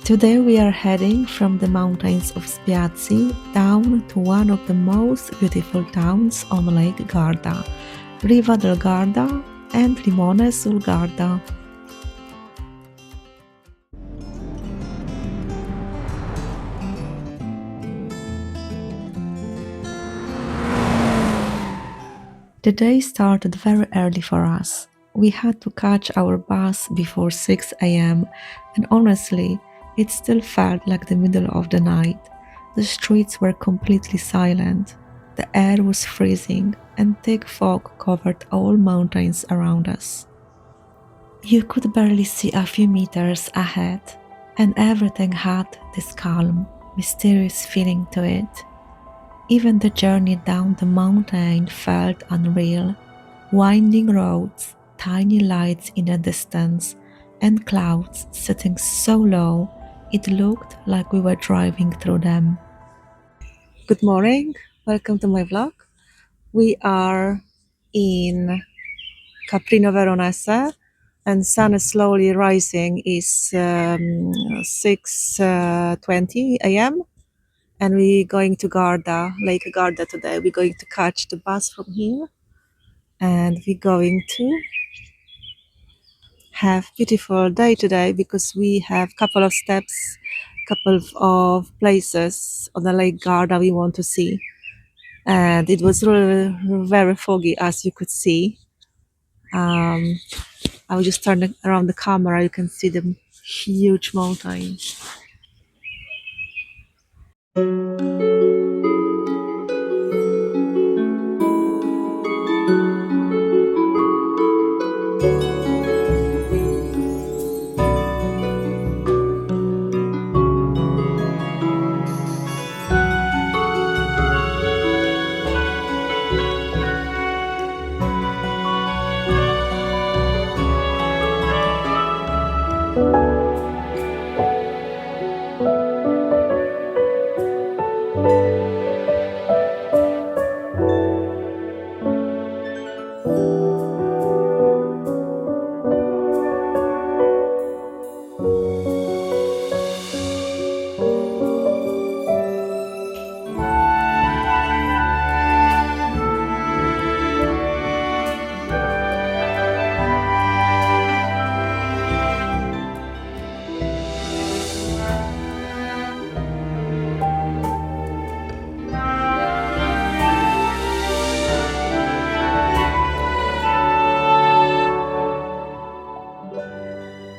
Today we are heading from the mountains of Spiazzi down to one of the most beautiful towns on Lake Garda, Riva del Garda and Limone sul Garda. The day started very early for us. We had to catch our bus before 6 a.m. and honestly, it still felt like the middle of the night. The streets were completely silent. The air was freezing and thick fog covered all mountains around us. You could barely see a few meters ahead, and everything had this calm, mysterious feeling to it. Even the journey down the mountain felt unreal. Winding roads, tiny lights in the distance, and clouds sitting so low it looked like we were driving through them. Good morning, welcome to my vlog. We are in Caprino Veronese and sun is slowly rising. It's 6:20 a.m. and we're going to Garda, Lake Garda today. We're going to catch the bus from here and we're going to have beautiful day today because we have couple of steps, couple of places on the Lake Garda we want to see. And it was really very foggy, as you could see. I will just turn around the camera, you can see the huge mountain.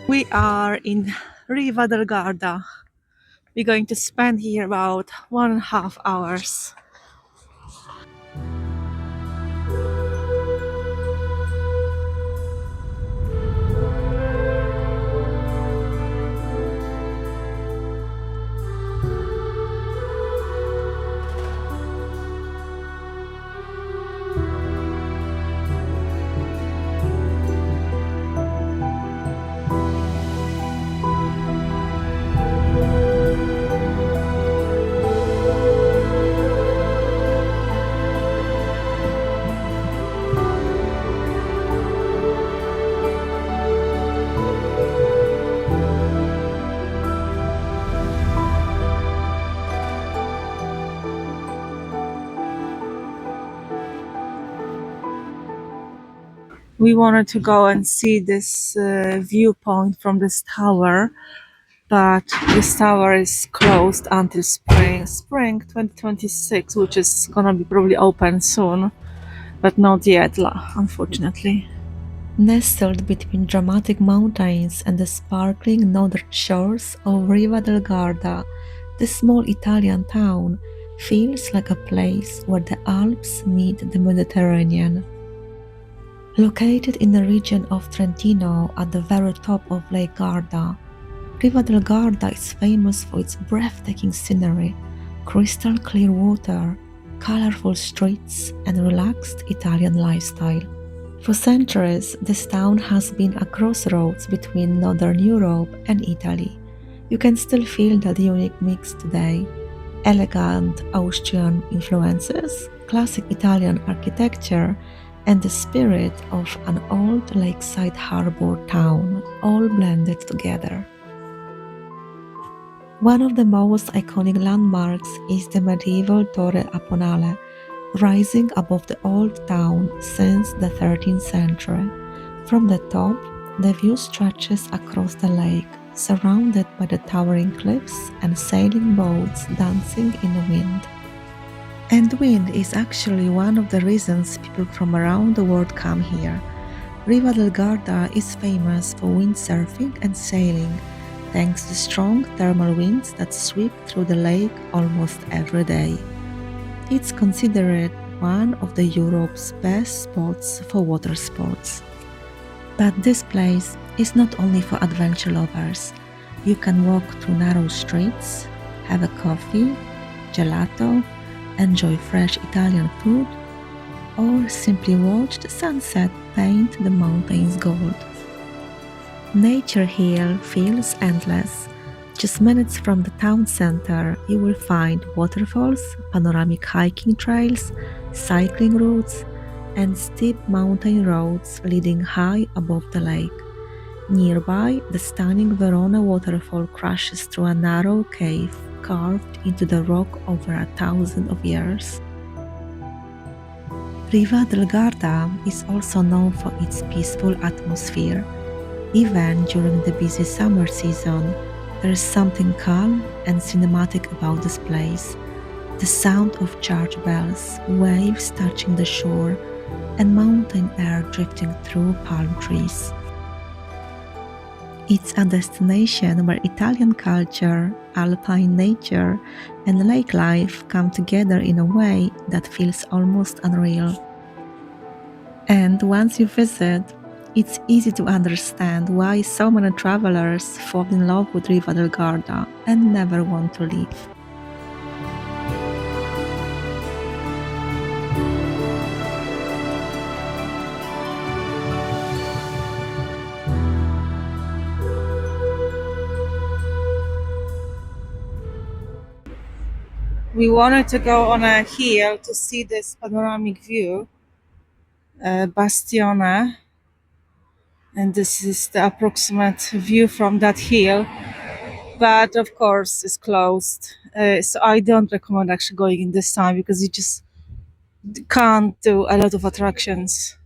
We are in Riva del Garda. We're going to spend here about 1.5 hours. We wanted to go and see this viewpoint from this tower, but this tower is closed until spring 2026, which is gonna be probably open soon, but not yet, unfortunately. Nestled between dramatic mountains and the sparkling northern shores of Riva del Garda, this small Italian town feels like a place where the Alps meet the Mediterranean. Located in the region of Trentino at the very top of Lake Garda, Riva del Garda is famous for its breathtaking scenery, crystal clear water, colorful streets, and relaxed Italian lifestyle. For centuries, this town has been a crossroads between Northern Europe and Italy. You can still feel that unique mix today. Elegant Austrian influences, classic Italian architecture, and the spirit of an old lakeside harbor town, all blended together. One of the most iconic landmarks is the medieval Torre Aponale, rising above the old town since the 13th century. From the top, the view stretches across the lake, surrounded by the towering cliffs and sailing boats dancing in the wind. And wind is actually one of the reasons people from around the world come here. Riva del Garda is famous for windsurfing and sailing, thanks to strong thermal winds that sweep through the lake almost every day. It's considered one of the Europe's best spots for water sports. But this place is not only for adventure lovers. You can walk through narrow streets, have a coffee, gelato, enjoy fresh Italian food, or simply watch the sunset paint the mountains gold. Nature here feels endless. Just minutes from the town center, you will find waterfalls, panoramic hiking trails, cycling routes, and steep mountain roads leading high above the lake. Nearby, the stunning Verona waterfall crashes through a narrow cave carved into the rock over 1,000 years. Riva del Garda is also known for its peaceful atmosphere. Even during the busy summer season, there is something calm and cinematic about this place. The sound of church bells, waves touching the shore, and mountain air drifting through palm trees. It's a destination where Italian culture, alpine nature, and lake life come together in a way that feels almost unreal. And once you visit, it's easy to understand why so many travelers fall in love with Riva del Garda and never want to leave. We wanted to go on a hill to see this panoramic view, Bastione, and this is the approximate view from that hill. But of course, it's closed, so I don't recommend actually going in this time because you just can't do a lot of attractions.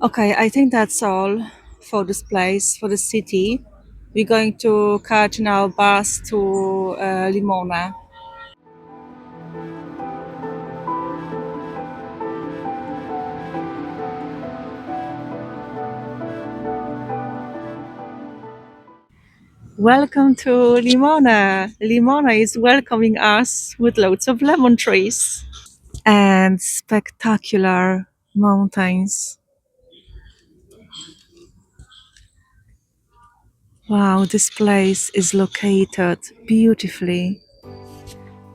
Okay, I think that's all for this place, for the city. We're going to catch now bus to Limone. Welcome to Limone. Limone is welcoming us with loads of lemon trees and spectacular mountains. Wow, this place is located beautifully.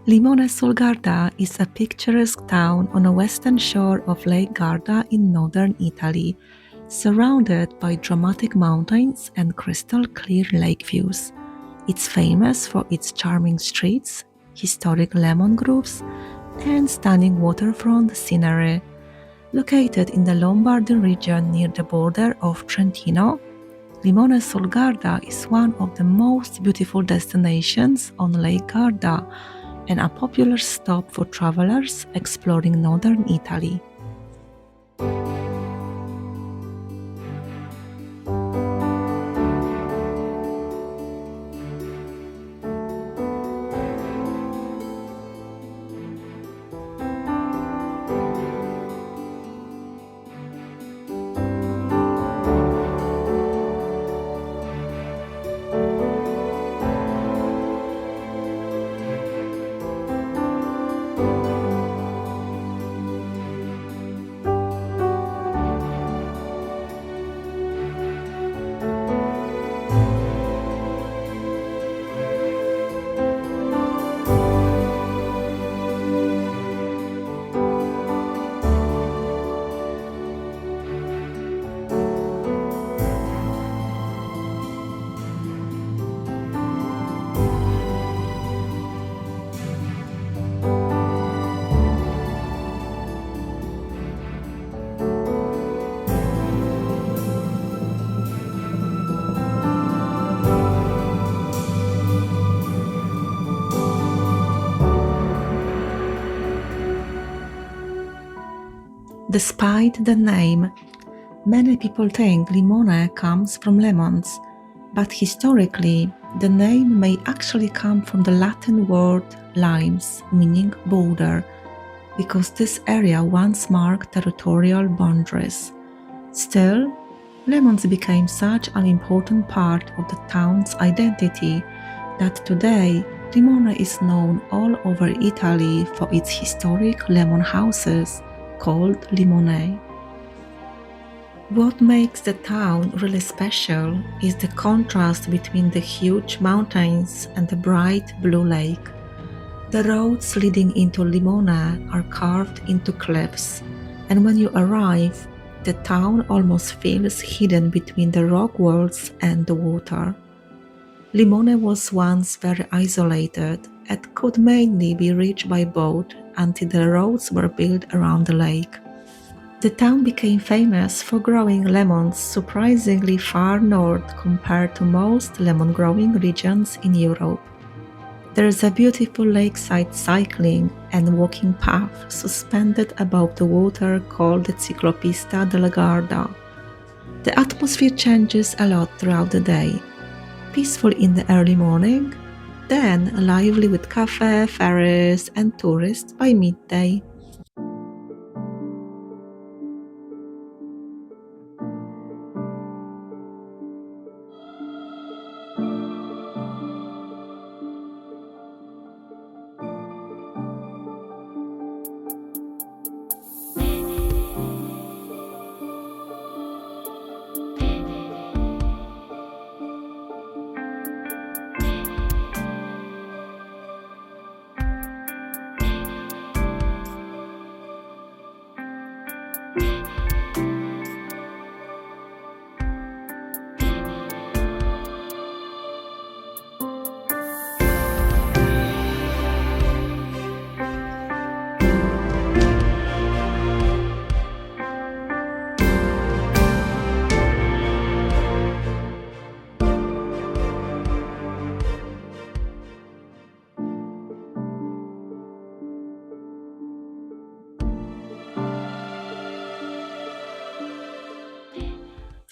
Limone sul Garda is a picturesque town on the western shore of Lake Garda in northern Italy, surrounded by dramatic mountains and crystal clear lake views. It's famous for its charming streets, historic lemon groves, and stunning waterfront scenery. Located in the Lombardy region near the border of Trentino, Limone sul Garda is one of the most beautiful destinations on Lake Garda and a popular stop for travelers exploring northern Italy. Despite the name, many people think limone comes from lemons, but historically, the name may actually come from the Latin word limes, meaning border, because this area once marked territorial boundaries. Still, lemons became such an important part of the town's identity that today Limone is known all over Italy for its historic lemon houses called Limone. What makes the town really special is the contrast between the huge mountains and the bright blue lake. The roads leading into Limone are carved into cliffs, and when you arrive, the town almost feels hidden between the rock walls and the water. Limone was once very isolated and could mainly be reached by boat until the roads were built around the lake. The town became famous for growing lemons surprisingly far north compared to most lemon growing regions in Europe. There is a beautiful lakeside cycling and walking path suspended above the water called the Ciclopista della Garda. The atmosphere changes a lot throughout the day. Peaceful in the early morning, then lively with cafe, ferries, and tourists by midday.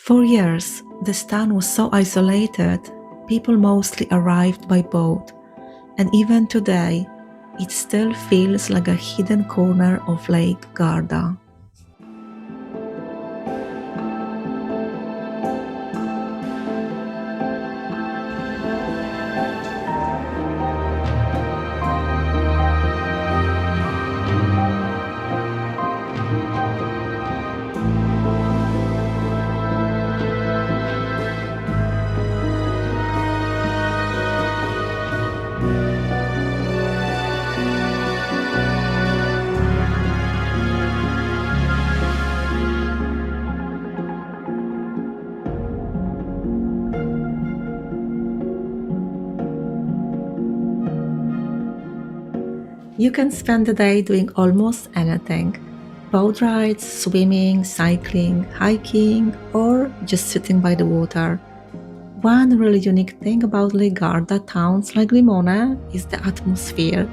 For years, this town was so isolated, people mostly arrived by boat, and even today, it still feels like a hidden corner of Lake Garda. You can spend the day doing almost anything: boat rides, swimming, cycling, hiking, or just sitting by the water. One really unique thing about Lake Garda towns like Limone is the atmosphere.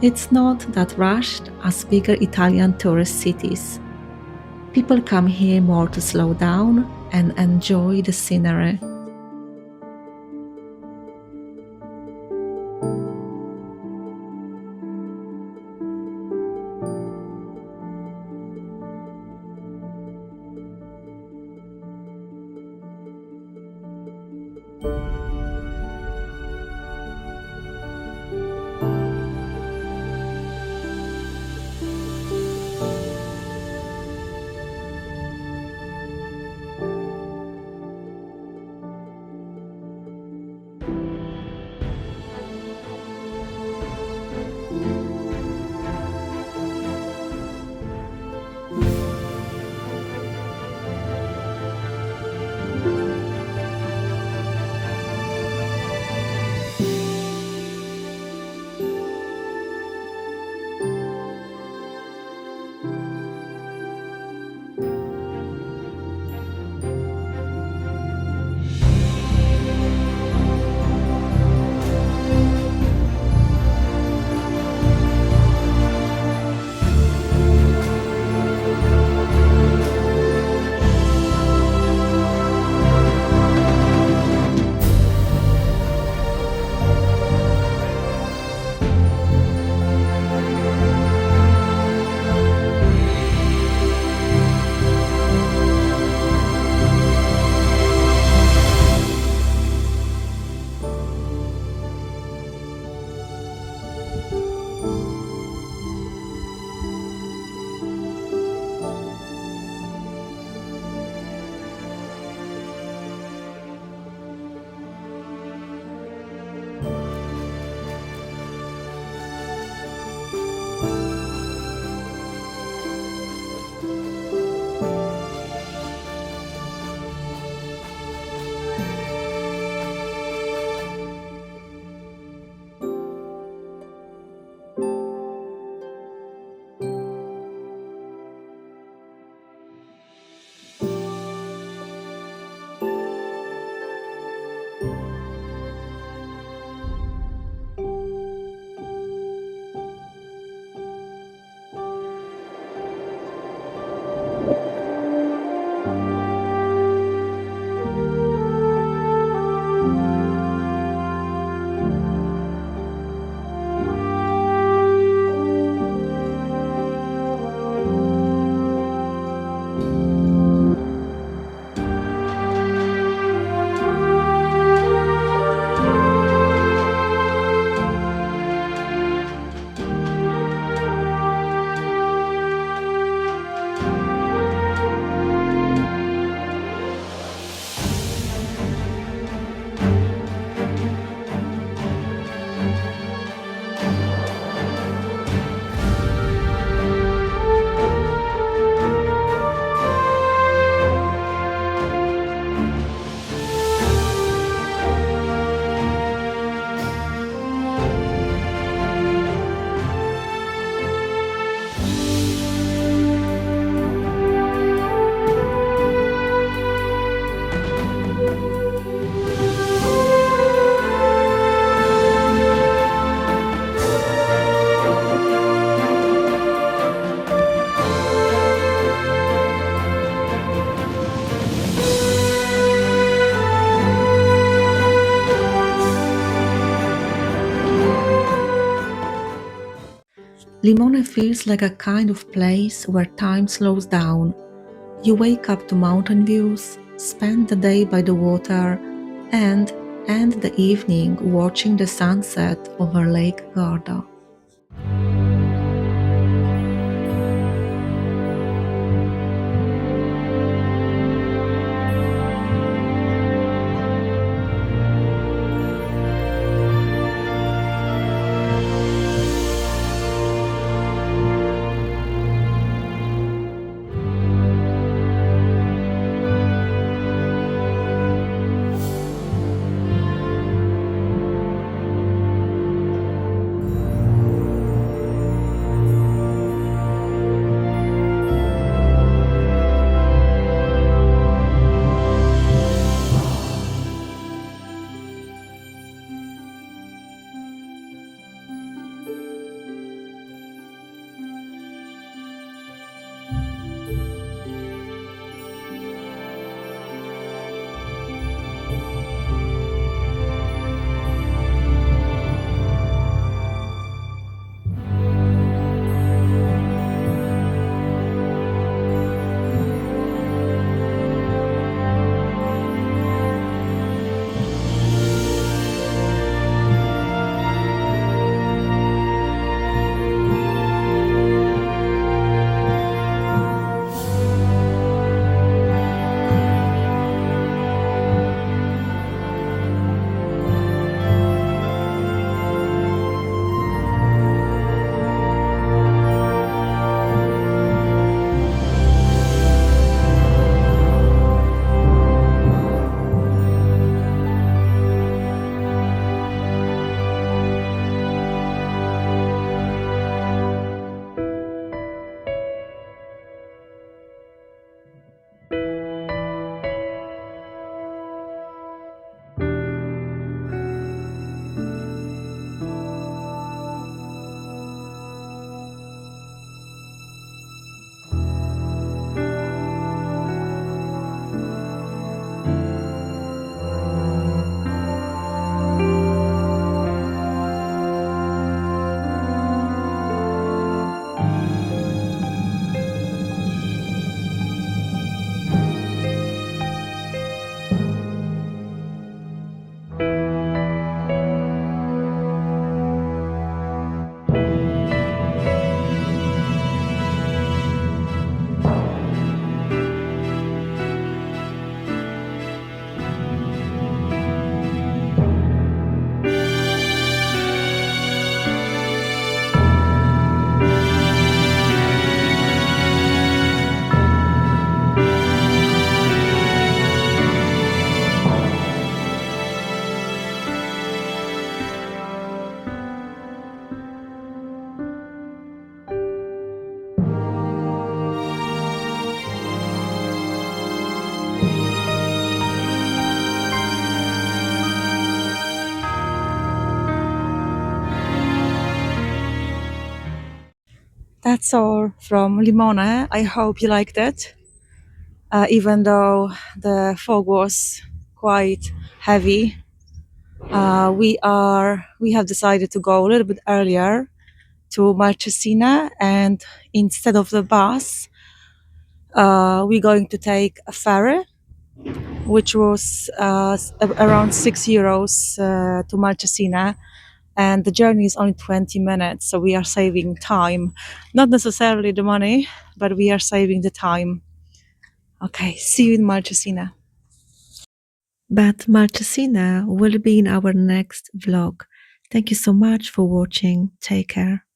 It's not that rushed as bigger Italian tourist cities. People come here more to slow down and enjoy the scenery. Limone feels like a kind of place where time slows down. You wake up to mountain views, spend the day by the water, and end the evening watching the sunset over Lake Garda. that's all from Limone. I hope you liked it. Even though the fog was quite heavy, we have decided to go a little bit earlier to Marchesina, and instead of the bus, we're going to take a ferry, which was around €6 to Marchesina, and the journey is only 20 minutes, so we are saving time, not necessarily the money, but we are saving the time. Okay, see you in Marchesina. But Marchesina will be in our next vlog. Thank you so much for watching. Take care.